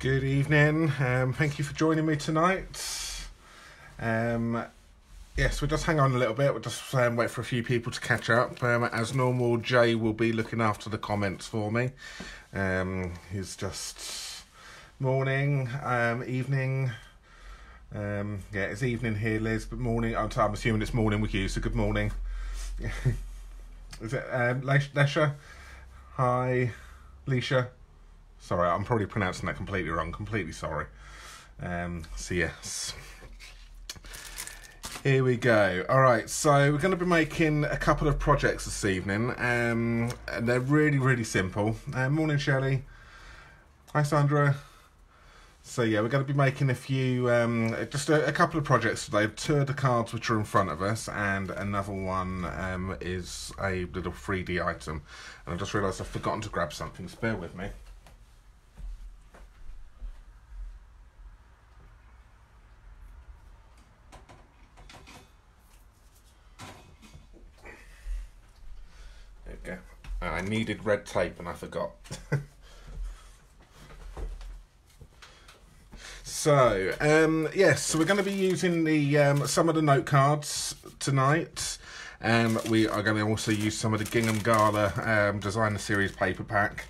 Good evening. Thank you for joining me tonight. Yes, we'll just hang on a little bit. We'll just wait for a few people to catch up. As normal, Jay will be looking after the comments for me. He's just morning, evening. Yeah, it's evening here, Liz, but morning. I'm assuming it's morning with you, so good morning. Is it Lesha? Hi, Leisha. Sorry, I'm probably pronouncing that completely wrong. Completely sorry. So yes. Here we go. All right, so we're going to be making a couple of projects this evening. And they're really, really simple. Morning, Shelley. Hi, Sandra. So yeah, we're going to be making a few, just a couple of projects today. Two of the cards which are in front of us, and another one is a little 3D item. And I just realised I've forgotten to grab something, so bear with me. There we go. I needed red tape and I forgot. So, yes, so we're going to be using the some of the note cards tonight. We are going to also use some of the Gingham Gala Designer Series paper pack,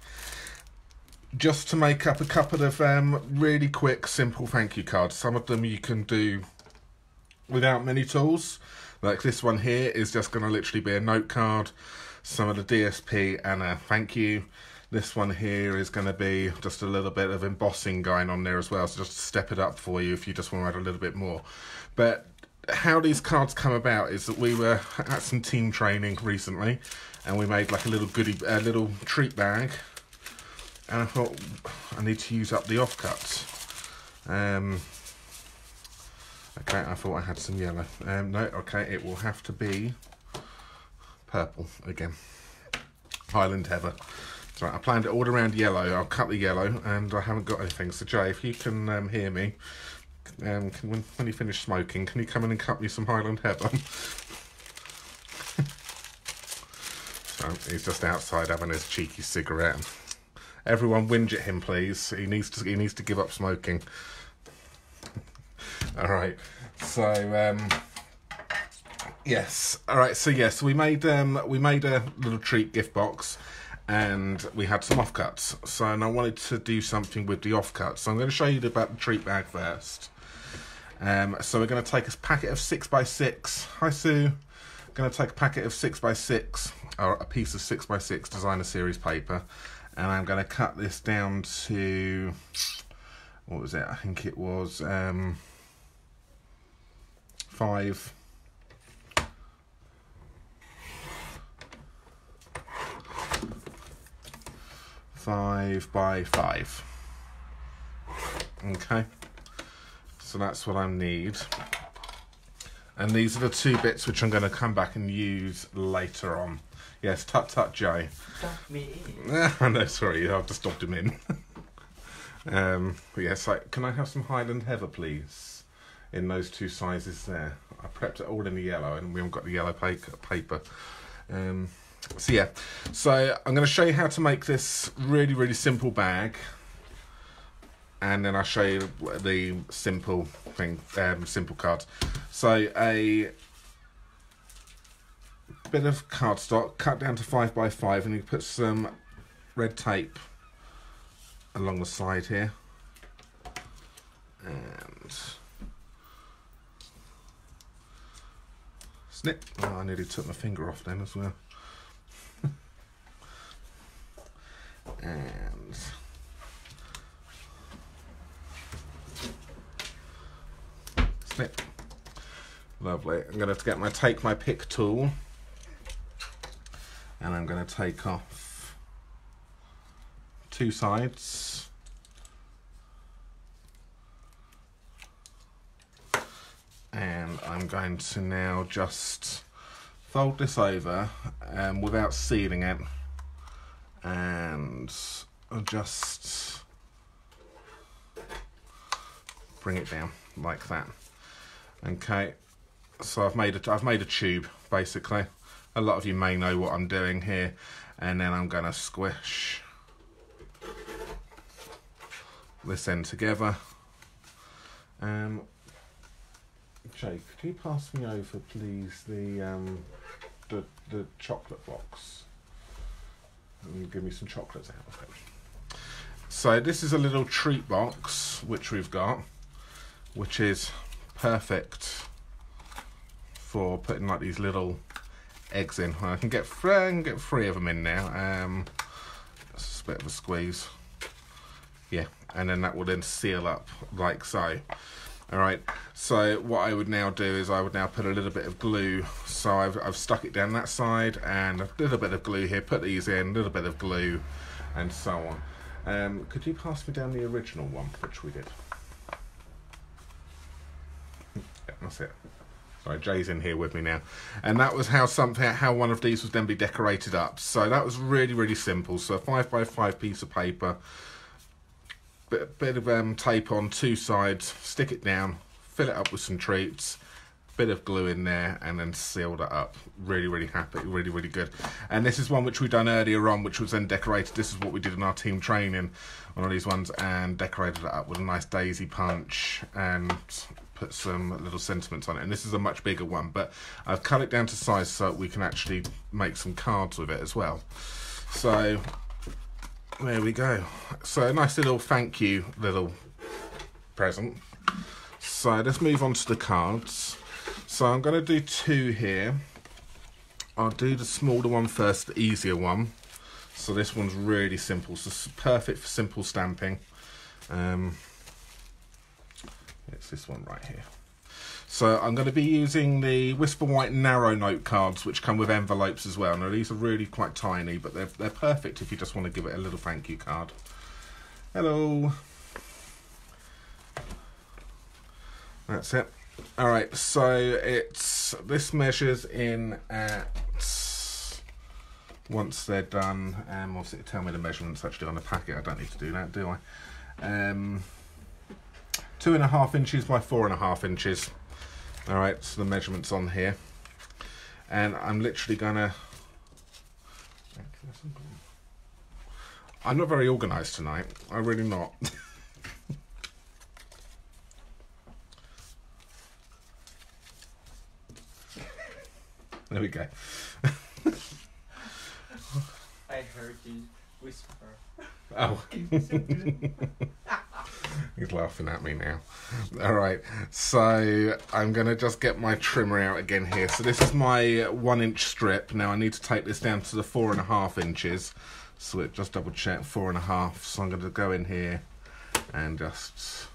just to make up a couple of really quick, simple thank you cards. Some of them you can do without many tools. Like this one here is just going to literally be a note card, some of the DSP and a thank you. This one here is going to be just a little bit of embossing going on there as well, so just to step it up for you if you just want to add a little bit more. But how these cards come about is that we were at some team training recently, and we made like a little little treat bag, and I thought I need to use up the offcuts. Okay, I thought I had some yellow. No, okay, it will have to be purple again. Highland Heather. So I planned it all around yellow. I'll cut the yellow, and I haven't got anything. So Jay, if you can hear me, when you finish smoking, can you come in and cut me some Highland Heather? So he's just outside having his cheeky cigarette. Everyone whinge at him, please. He needs to give up smoking. All right. So yes. All right. So yes, we made a little treat gift box. And we had some offcuts, and I wanted to do something with the offcuts. So I'm going to show you about the treat bag first. So we're going to take a packet of 6x6. Hi Sue. I'm going to take a packet of 6x6, or a piece of 6x6 Designer Series paper, and I'm going to cut this down to, what was it? I think it was 5 by 5. Okay, so that's what I need, and these are the two bits which I'm going to come back and use later on. Yes, tut Jay. Stop me in. I know, sorry, I've just stopped him in. But yes, can I have some Highland Heather, please, in those two sizes there? I prepped it all in the yellow, and we haven't got the yellow paper. So yeah, so I'm going to show you how to make this really, really simple bag, and then I'll show you the simple cards. So a bit of cardstock cut down to 5 by 5, and you put some red tape along the side here, and snip. Oh, I nearly took my finger off then as well. And snip. Lovely. I'm going to take my pick tool, and I'm going to take off two sides, and I'm going to now just fold this over without sealing it, and I'll just bring it down like that. Okay, so I've made a tube basically. A lot of you may know what I'm doing here, and then I'm going to squish this end together. Jake, could you pass me over, please, the chocolate box? And give me some chocolates out of it. So this is a little treat box which we've got, which is perfect for putting like these little eggs in. I can get 3 of them in now. It's a bit of a squeeze. Yeah, and then that will then seal up like so. Alright, so what I would now do is I would now put a little bit of glue. So I've stuck it down that side and a little bit of glue here, put these in, a little bit of glue and so on. Could you pass me down the original one, which we did? Yeah, that's it. Sorry, Jay's in here with me now. And that was how one of these was then be decorated up. So that was really, really simple. So a 5x5 piece of paper, bit of tape on 2 sides, stick it down, fill it up with some treats, bit of glue in there, and then seal that up. Really, really happy, really, really good. And this is one which we done earlier on, which was then decorated. This is what we did in our team training, one of these ones, and decorated it up with a nice daisy punch and put some little sentiments on it. And this is a much bigger one, but I've cut it down to size so we can actually make some cards with it as well. So there we go. So a nice little thank you little present. So let's move on to the cards. So I'm going to do 2 here. I'll do the smaller one first, the easier one. So this one's really simple. So it's perfect for simple stamping. It's this one right here. So I'm going to be using the Whisper White narrow note cards, which come with envelopes as well. Now these are really quite tiny, but they're perfect if you just want to give it a little thank you card. Hello. That's it. All right. So this measures in at, once they're done, obviously tell me the measurements actually on the packet. I don't need to do that, do I? 2.5 inches by 4.5 inches. All right, so the measurements on here, and I'm literally gonna. I'm not very organised tonight. I'm really not. There we go. I heard you whisper. Oh. He's laughing at me now. Alright, so I'm going to just get my trimmer out again here. So this is my 1-inch strip. Now I need to take this down to the 4.5 inches. So it just double check 4.5. So I'm going to go in here and just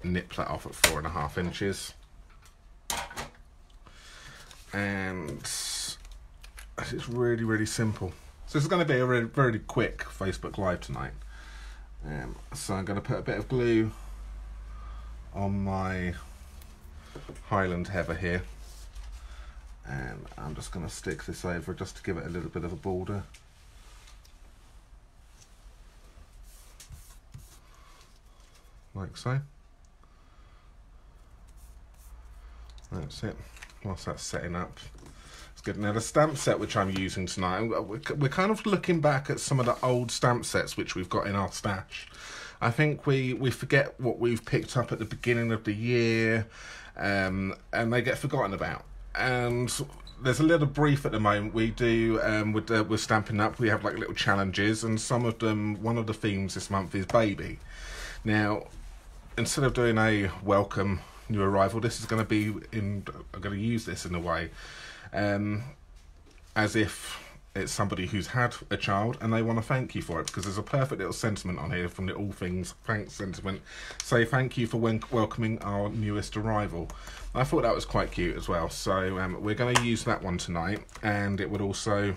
nip that off at 4.5 inches. And it's really, really simple. So this is going to be a very, very quick Facebook Live tonight. So I'm going to put a bit of glue on my Highland heather here, and I'm just going to stick this over just to give it a little bit of a border. Like so. That's it. Whilst that's setting up. Good. Now the stamp set which I'm using tonight, we're kind of looking back at some of the old stamp sets which we've got in our stash. I think we forget what we've picked up at the beginning of the year, and they get forgotten about. And there's a little brief at the moment we do with Stampin' Up. We have like little challenges, and some of them, one of the themes this month is baby. Now, instead of doing a welcome new arrival, this is going to be I'm going to use this in a way. As if it's somebody who's had a child and they want to thank you for it, because there's a perfect little sentiment on here from the All Things Thanks sentiment. Say thank you for welcoming our newest arrival. I thought that was quite cute as well, so we're going to use that one tonight, and it would also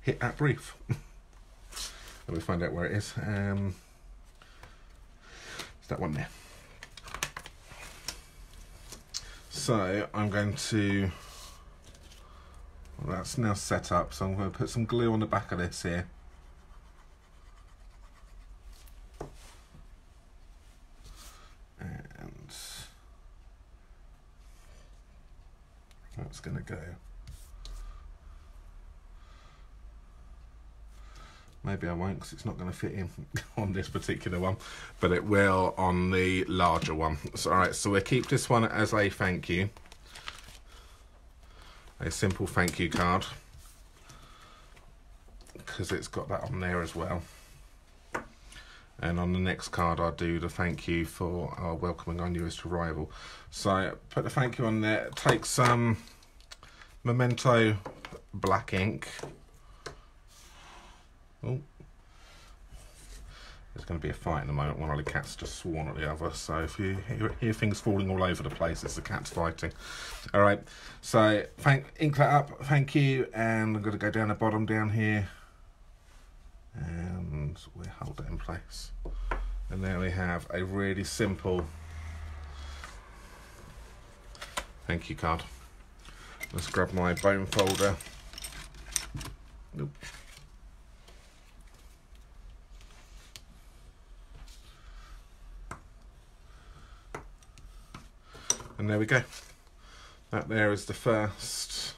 hit that brief. Let me find out where it is. It's that one there. So I'm going to. Well, that's now set up, so I'm going to put some glue on the back of this here. And that's going to go Maybe I won't because it's not going to fit in on this particular one, but it will on the larger one. So, all right, so we'll keep this one as a thank you. A simple thank you card. Because it's got that on there as well. And on the next card I'll do the thank you for our welcoming our newest arrival. So put the thank you on there. Take some Memento black ink. Oh, there's going to be a fight in a moment. One of the cats just sworn at the other. So if you hear things falling all over the place, it's the cats fighting. All right. So ink that up. Thank you. And I'm going to go down the bottom down here. And we'll hold that in place. And there we have a really simple thank you card. Let's grab my bone folder. Nope. And there we go. That there is the first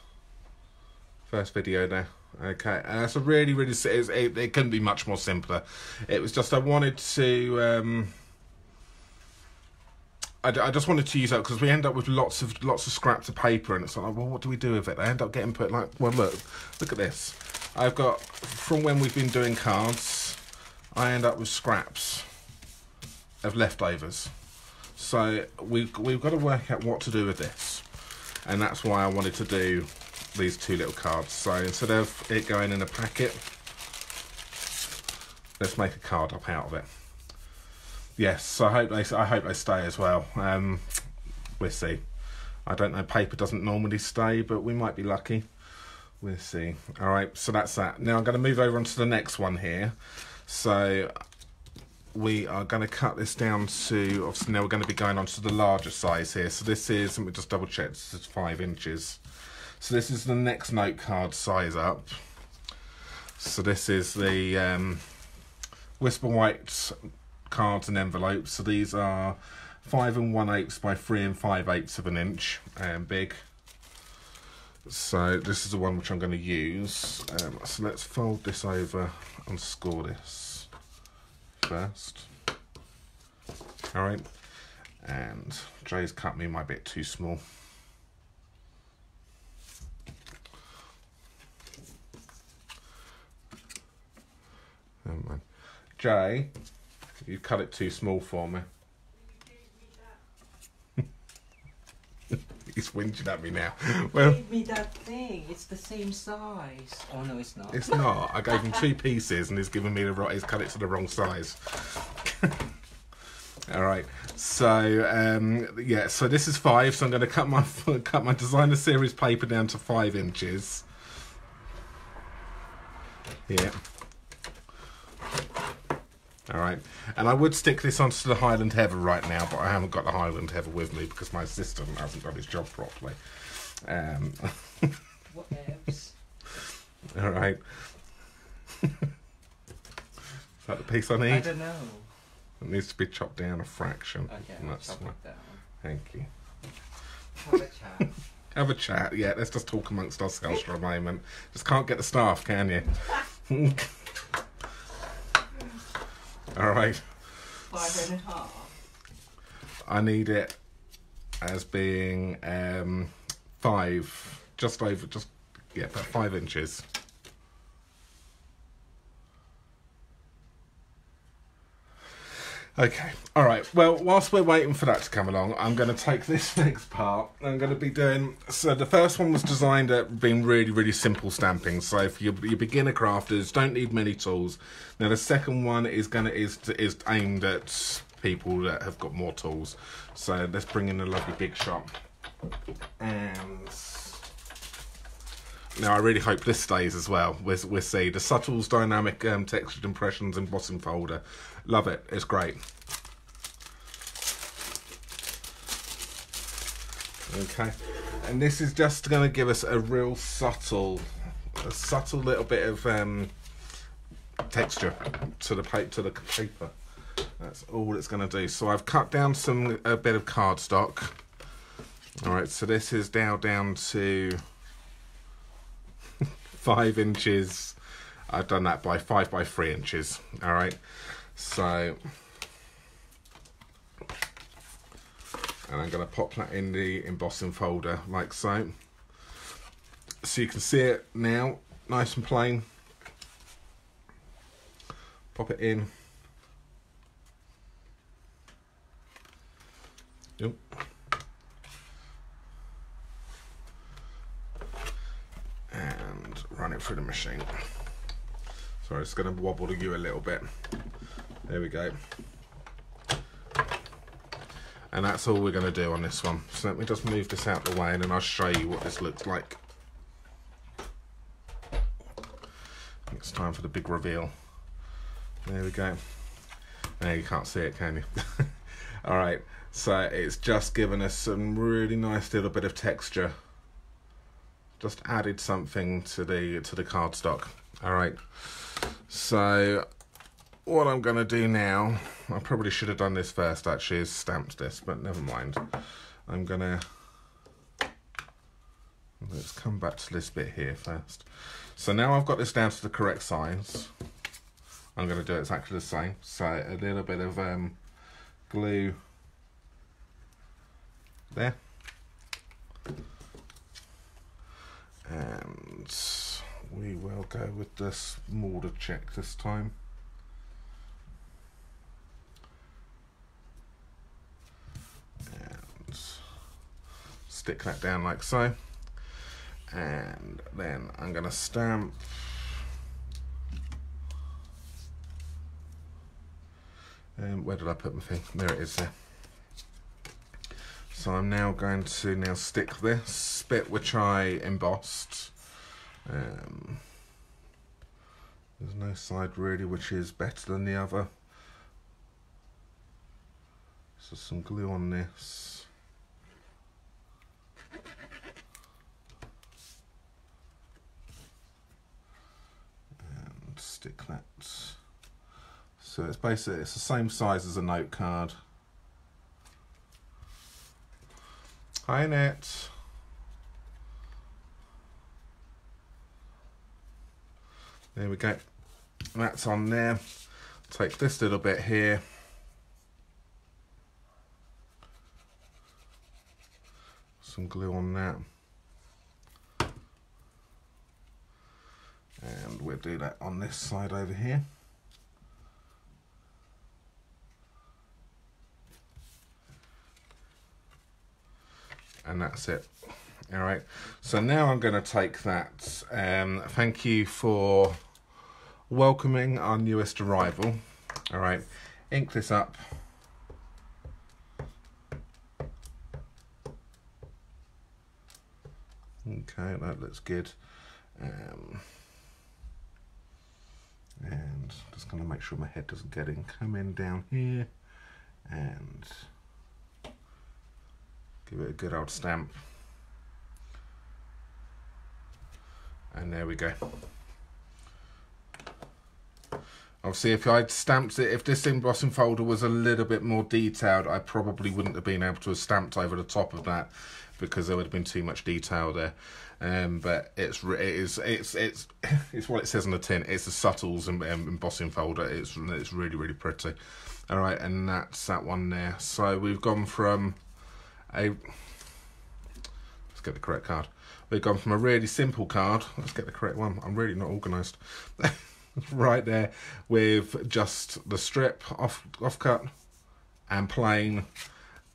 video there. Okay, so really, it couldn't be much more simpler. It was just I wanted to, I just wanted to use that because we end up with lots of scraps of paper, and it's like, well, what do we do with it? I end up getting put like, well, look at this. I've got from when we've been doing cards, I end up with scraps of leftovers. So we've got to work out what to do with this, and that's why I wanted to do these two little cards. So instead of it going in a packet, let's make a card up out of it. Yes, so I hope they stay as well. We'll see. I don't know. Paper doesn't normally stay, but we might be lucky. We'll see. All right, so that's that. Now I'm going to move over onto the next one here. So we are going to cut this down to, obviously now we're going to be going on to the larger size here. So this is, let me just double check, this is 5 inches. So this is the next note card size up. So this is the Whisper White cards and envelopes. So these are 5 1/8 by 3 5/8 of an inch, big. So this is the one which I'm going to use. So let's fold this over and score this first. All right, and Jay's cut me my bit too small. Jay, you cut it too small for me. He's whinging at me now. Well, Give me that thing. It's the same size. Oh no, it's not. It's not. I gave him 2 pieces, and he's given me he's cut it to the wrong size. All right. So yeah. So this is 5. So I'm going to cut my designer series paper down to 5 inches. Yeah. All right, and I would stick this onto the Highland Heather right now, but I haven't got the Highland Heather with me because my assistant hasn't done his job properly. What else? All right. Is that the piece I need? I don't know. It needs to be chopped down a fraction. Okay, And I'll that's chop it down. Thank you. Have a chat. Have a chat. Yeah, let's just talk amongst ourselves for a moment. Just can't get the staff, can you? All right. 5 1/2. I need it as being 5, just over, about 5 inches. Okay, all right. Well, whilst we're waiting for that to come along, I'm going to take this next part. I'm going to be doing. So the first one was designed at being really, really simple stamping. So for your beginner crafters, don't need many tools. Now the second one is aimed at people that have got more tools. So let's bring in a lovely big shot. And now I really hope this stays as well. We'll see. The Subtles Dynamic Textured Impressions Embossing Folder. Love it. It's great. Okay. And this is just going to give us a real subtle little bit of texture to the paper. That's all it's going to do. So I've cut down a bit of cardstock. All right. So this is now down to 5 inches. I've done that by 5 by 3 inches. All right, so, and I'm going to pop that in the embossing folder like so. So you can see it now, nice and plain. Pop it in. Yep. And run it through the machine. Sorry, it's going to wobble to you a little bit. There we go. And that's all we're going to do on this one. So let me just move this out the way and then I'll show you what this looks like. It's time for the big reveal. There we go. Now you can't see it, can you? Alright, so it's just given us some really nice little bit of texture. Just added something to the cardstock. Alright, so what I'm going to do now, I probably should have done this first actually, is stamped this, but never mind. I'm going to, let's come back to this bit here first. So now I've got this down to the correct size. I'm going to do exactly the same. So a little bit of glue there. And we will go with the smaller check this time. And stick that down like so. And then I'm going to stamp. Where did I put my thing? There it is there. So I'm now going to stick this bit which I embossed. There's no side really which is better than the other. So some glue on this. And stick that. So it's basically, it's the same size as a note card. Hi, Annette. There we go. That's on there. Take this little bit here. Some glue on that. And we'll do that on this side over here. And that's it. All right, so now I'm going to take that. Thank you for welcoming our newest arrival. All right, ink this up. Okay, that looks good. And just going to make sure my head doesn't get in. Come in down here and give it a good old stamp. And there we go. Obviously, if I'd stamped it, if this embossing folder was a little bit more detailed, I probably wouldn't have been able to have stamped over the top of that because there would have been too much detail there. But it's what it says on the tin. It's a subtles embossing folder. It's really, really pretty. All right, and that's that one there. So we've gone from let's get the correct card. We've gone from a really simple card. Let's get the correct one. I'm really not organised. Right there, with just the strip off cut and plain,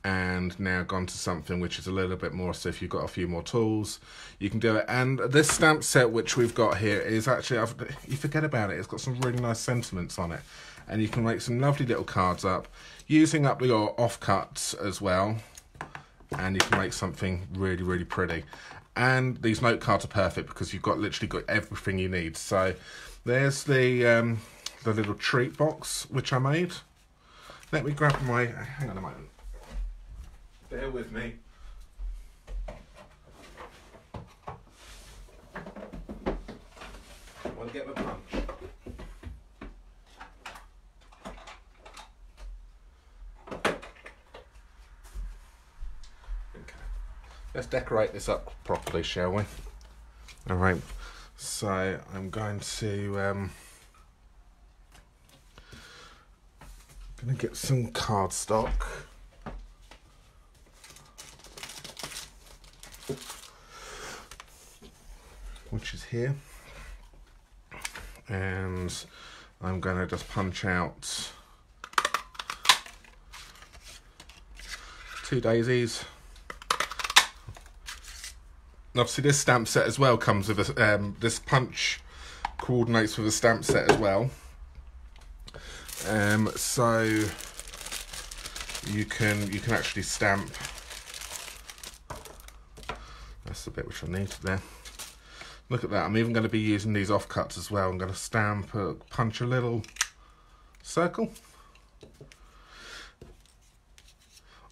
and now gone to something which is a little bit more. So if you've got a few more tools, you can do it. And this stamp set which we've got here is actually, you forget about it. It's got some really nice sentiments on it, and you can make some lovely little cards up using up your offcuts as well. And you can make something really, really pretty. And these note cards are perfect because you've literally got everything you need. So there's the little treat box which I made. Let me grab my, hang on a moment. Bear with me. I want to get my punch. Let's decorate this up properly, shall we? All right, So I'm going to get some cardstock. Which is here. And I'm going to just punch out 2 daisies. Obviously this stamp set as well comes with a, this punch coordinates with a stamp set as well. So you can actually stamp. That's the bit which I needed there. Look at that, I'm even going to be using these offcuts as well. I'm going to stamp, punch a little circle.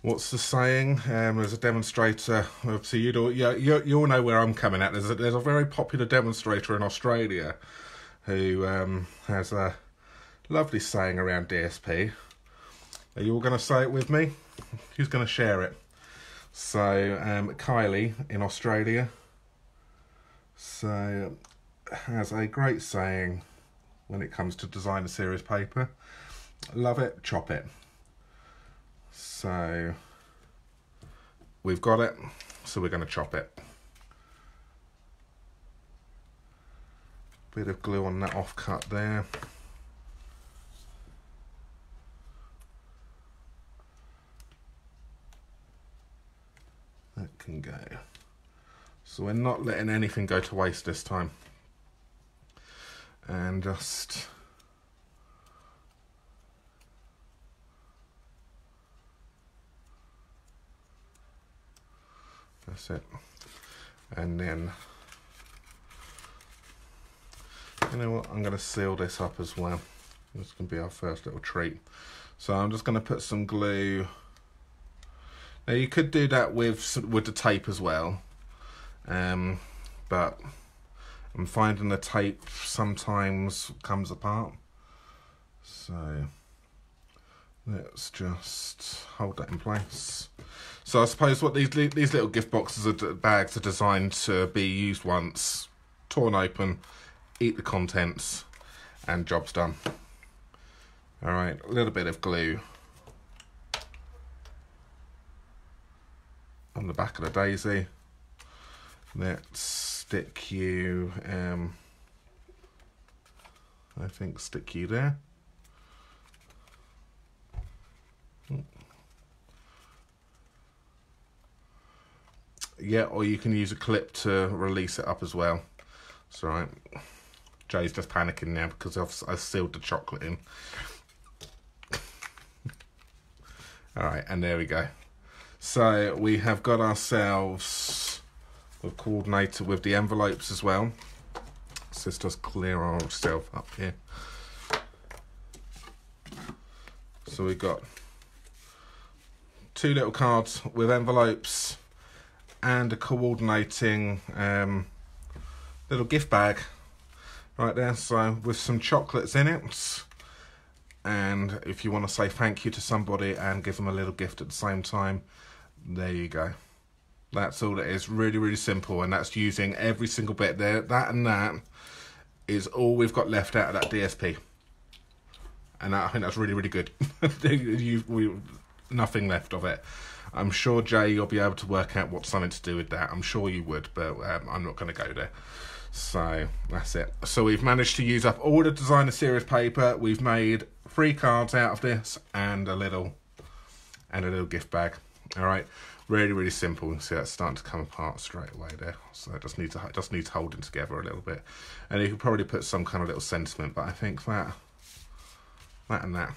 What's the saying? As a demonstrator, obviously you all know where I'm coming at. There's a very popular demonstrator in Australia who has a lovely saying around DSP. Are you all going to say it with me? Who's going to share it? So Kylie in Australia has a great saying when it comes to designer series paper. Love it, chop it. So we've got it, so we're going to chop it. Bit of glue on that offcut there. That can go. So we're not letting anything go to waste this time. And just that's it. And then, you know what, I'm going to seal this up as well. This can be our first little treat. So I'm just going to put some glue. Now you could do that with the tape as well, but I'm finding the tape sometimes comes apart. So let's just hold that in place. So I suppose what these little gift boxes bags are designed to be used once, torn open, eat the contents, and job's done. All right, a little bit of glue on the back of the daisy. Let's stick you, I think stick you there. Yeah, or you can use a clip to release it up as well. It's all right. Jay's just panicking now because I've sealed the chocolate in. All right, and there we go. So we have got ourselves a coordinator with the envelopes as well. So let's just clear ourselves up here. So we've got 2 little cards with envelopes and a coordinating little gift bag right there. So with some chocolates in it. And if you want to say thank you to somebody and give them a little gift at the same time, there you go. That's all it is. Really, really simple. And that's using every single bit there. That and that is all we've got left out of that DSP. And I think that's really, really good. Nothing left of it. I'm sure, Jay, you'll be able to work out what's something to do with that. I'm sure you would, but I'm not going to go there. So that's it. So we've managed to use up all the designer series paper. We've made 3 cards out of this and a little gift bag. All right, really, really simple. You can see that's starting to come apart straight away there. So it just needs to hold it together a little bit. And you could probably put some kind of little sentiment, but I think that and that.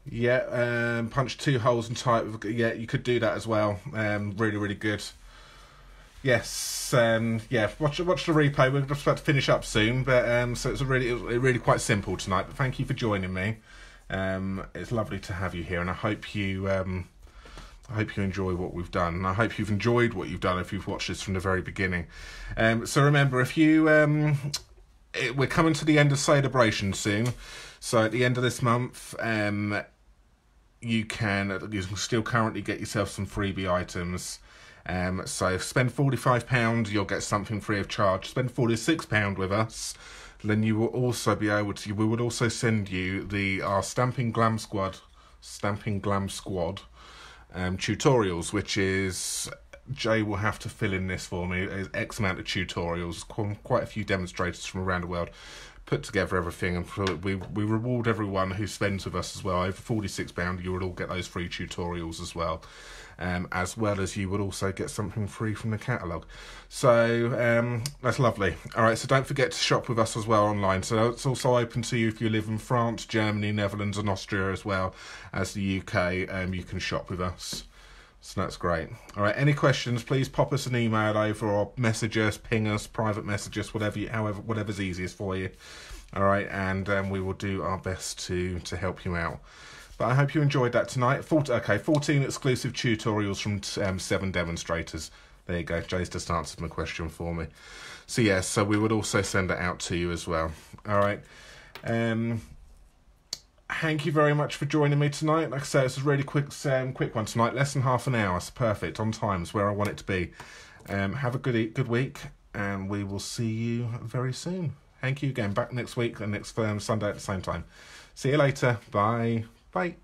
Yeah, punch 2 holes and tie it. Yeah, you could do that as well. Really, really good. Yes, yeah. Watch the replay. We're just about to finish up soon, but so it's really quite simple tonight. But thank you for joining me. It's lovely to have you here, and I hope you enjoy what we've done. And I hope you've enjoyed what you've done if you've watched this from the very beginning. So remember, if you we're coming to the end of celebration soon. So at the end of this month, you can still currently get yourself some freebie items. So spend £45, you'll get something free of charge. Spend £46 with us, then you will also be able to. We would also send you our Stampin' Glam Squad tutorials, which is, Jay will have to fill in this for me. There's X amount of tutorials, quite a few demonstrators from around the world, put together everything, and we reward everyone who spends with us as well. Over £46, you would all get those free tutorials as well as you would also get something free from the catalogue. So that's lovely. All right, so don't forget to shop with us as well online. So it's also open to you if you live in France, Germany, Netherlands and Austria, as well as the UK. You can shop with us. So that's great. All right, any questions, please pop us an email over or message us, ping us, private message us, whatever's easiest for you. All right, and we will do our best to help you out. But I hope you enjoyed that tonight. 14 exclusive tutorials from 7 demonstrators. There you go. Jay's just answered my question for me. So yes, so we would also send it out to you as well. All right. Thank you very much for joining me tonight. Like I say, it's a really quick one tonight. Less than half an hour. It's perfect. On time. It's where I want it to be. Have a good week, and we will see you very soon. Thank you again. Back next week and next Sunday at the same time. See you later. Bye. Bye.